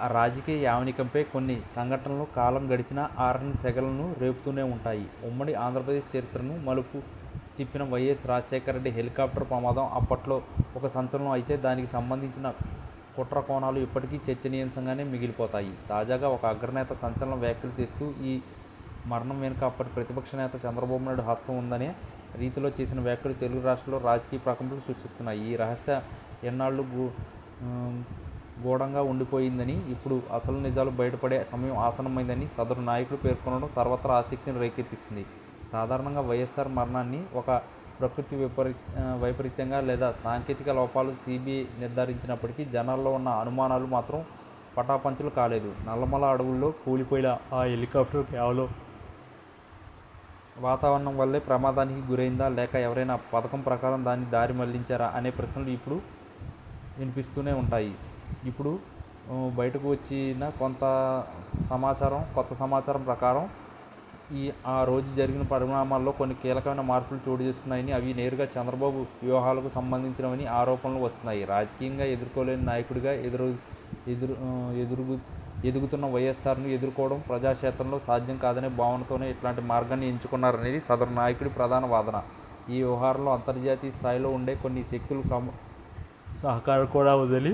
ఆ రాజకీయ యావనికంపై కొన్ని సంఘటనలు కాలం గడిచినా ఆరని సెగలను రేపుతూనే ఉంటాయి. ఉమ్మడి ఆంధ్రప్రదేశ్ చరిత్రను మలుపు తిప్పిన వైఎస్ రాజశేఖర రెడ్డి హెలికాప్టర్ ప్రమాదం అప్పట్లో ఒక సంచలనం అయితే దానికి సంబంధించిన కుట్ర కోణాలు ఇప్పటికీ చర్చనీయాంశంగానే మిగిలిపోతాయి. తాజాగా ఒక అగ్రనేత సంచలన వ్యాఖ్యలు చేస్తూ ఈ మరణం వెనుక అప్పటి ప్రతిపక్ష నేత చంద్రబాబు నాయుడు హస్తం ఉందనే రీతిలో చేసిన వ్యాఖ్యలు తెలుగు రాష్ట్రాల్లో రాజకీయ ప్రకంపనలు సృష్టిస్తున్నాయి. ఈ రహస్య ఎన్నాళ్ళు గూఢంగా ఉండిపోయిందని, ఇప్పుడు అసలు నిజాలు బయటపడే సమయం ఆసన్నమైందని సదరు నాయకుడు పేర్కొనడం సర్వత్రా ఆసక్తిని రేకెత్తిస్తుంది. సాధారణంగా వైఎస్ఆర్ మరణాన్ని ఒక ప్రకృతి వైపరీత్యంగా లేదా సాంకేతిక లోపాలు సిబిఐ నిర్ధారించినప్పటికీ జనాల్లో ఉన్న అనుమానాలు మాత్రం పటాపంచలు కాలేదు. నల్లమల అడవుల్లో కూలిపోయిన ఆ హెలికాప్టర్ కేవలం వాతావరణం వల్లే ప్రమాదానికి గురైందా, లేక ఎవరైనా పథకం ప్రకారం దాన్ని దారి మళ్లించారా అనే ప్రశ్నలు ఇప్పుడు వినిపిస్తూనే ఉంటాయి. ఇప్పుడు బయటకు వచ్చిన కొత్త సమాచారం ప్రకారం ఆ రోజు జరిగిన పరిణామాల్లో కొన్ని కీలకమైన మార్పులు చోటు చేసుకున్నాయని, అవి నేరుగా చంద్రబాబు వ్యూహాలకు సంబంధించినవని ఆరోపణలు వస్తున్నాయి. రాజకీయంగా ఎదుర్కోలేని నాయకుడిగా ఎదుగుతున్న వైఎస్ఆర్ను ఎదుర్కోవడం ప్రజాక్షేత్రంలో సాధ్యం కాదనే భావనతోనే ఇట్లాంటి మార్గాన్ని ఎంచుకున్నారనేది సదరు నాయకుడి ప్రధాన వాదన. ఈ వ్యవహారంలో అంతర్జాతీయ స్థాయిలో ఉండే కొన్ని శక్తులు సహకారం కూడా ఉందని,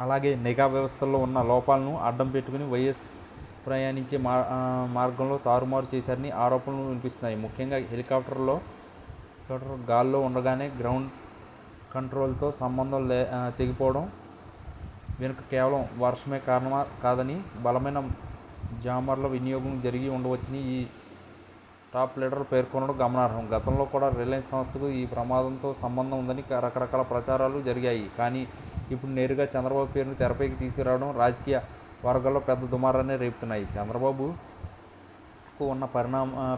అలాగే నిఘా వ్యవస్థల్లో ఉన్న లోపాలను అడ్డం పెట్టుకుని వైఎస్ ప్రయాణించే మార్గంలో తారుమారు చేశారని ఆరోపణలు వినిపిస్తున్నాయి. ముఖ్యంగా హెలికాప్టర్ గాల్లో ఉండగానే గ్రౌండ్ కంట్రోల్తో సంబంధం తెగిపోవడం వెనుక కేవలం వర్షమే కారణమా కాదని, బలమైన జామర్ల వినియోగం జరిగి ఉండవచ్చని ఈ టాప్ లీడర్ పేర్కొనడం గమనార్హం. గతంలో కూడా రిలయన్స్ సంస్థకు ఈ ప్రమాదంతో సంబంధం ఉందని రకరకాల ప్రచారాలు జరిగాయి. కానీ ఇప్పుడు నేరుగా చంద్రబాబు పేరును తెరపైకి తీసుకురావడం రాజకీయ వర్గాల్లో పెద్ద దుమారాన్ని రేపుతున్నాయి. చంద్రబాబుకు ఉన్న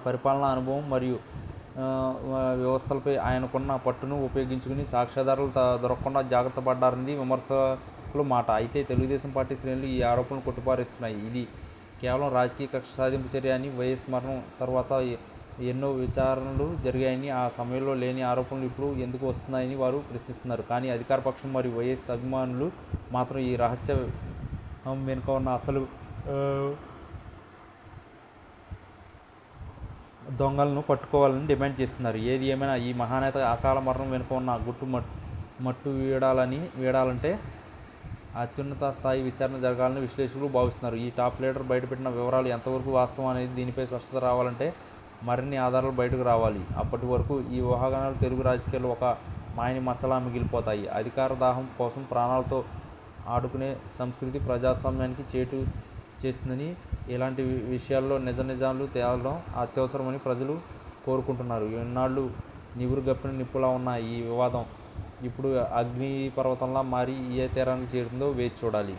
పరిపాలనా అనుభవం మరియు వ్యవస్థలపై ఆయనకున్న పట్టును ఉపయోగించుకుని సాక్ష్యాధారాలు దొరకకుండా జాగ్రత్త పడ్డారని విమర్శకుల మాట. అయితే తెలుగుదేశం పార్టీ శ్రేణులు ఈ ఆరోపణలు కొట్టిపారేస్తున్నాయి. ఇది కేవలం రాజకీయ కక్ష సాధింపు చర్య అని, వైఎస్ మరణం తర్వాత ఎన్నో విచారణలు జరిగాయని, ఆ సమయంలో లేని ఆరోపణలు ఇప్పుడు ఎందుకు వస్తున్నాయని వారు ప్రశ్నిస్తున్నారు. కానీ అధికార పక్షం మరియు వైఎస్ అభిమానులు మాత్రం ఈ రహస్య వెనుక ఉన్న అసలు దొంగలను పట్టుకోవాలని డిమాండ్ చేస్తున్నారు. ఏది ఏమైనా ఈ మహానేత అకాల మరణం వెనుక ఉన్న గుట్టు మట్టు వీడాలంటే అత్యున్నత స్థాయి విచారణ జరగాలని విశ్లేషకులు భావిస్తున్నారు. ఈ టాప్ లీడర్ బయటపెట్టిన వివరాలు ఎంతవరకు వాస్తవం అనేది దీనిపై స్పష్టత రావాలంటే మరిన్ని ఆధారాలు బయటకు రావాలి. అప్పటి వరకు ఈ ఊహాగానాలు తెలుగు రాజకీయాల్లో ఒక మాయని మచ్చలా మిగిలిపోతాయి. అధికార దాహం కోసం ప్రాణాలతో ఆడుకునే సంస్కృతి ప్రజాస్వామ్యానికి చేటు చేస్తుందని, ఇలాంటి విషయాల్లో నిజాలు తేలడం అత్యవసరమని ప్రజలు కోరుకుంటున్నారు. ఎన్నాళ్ళు నివురుగప్పిన నిప్పులా ఉన్న ఈ వివాదం ఇప్పుడు అగ్నిపర్వతంలా మారి ఏ తీరానికి చేరుతుందో వేచి చూడాలి.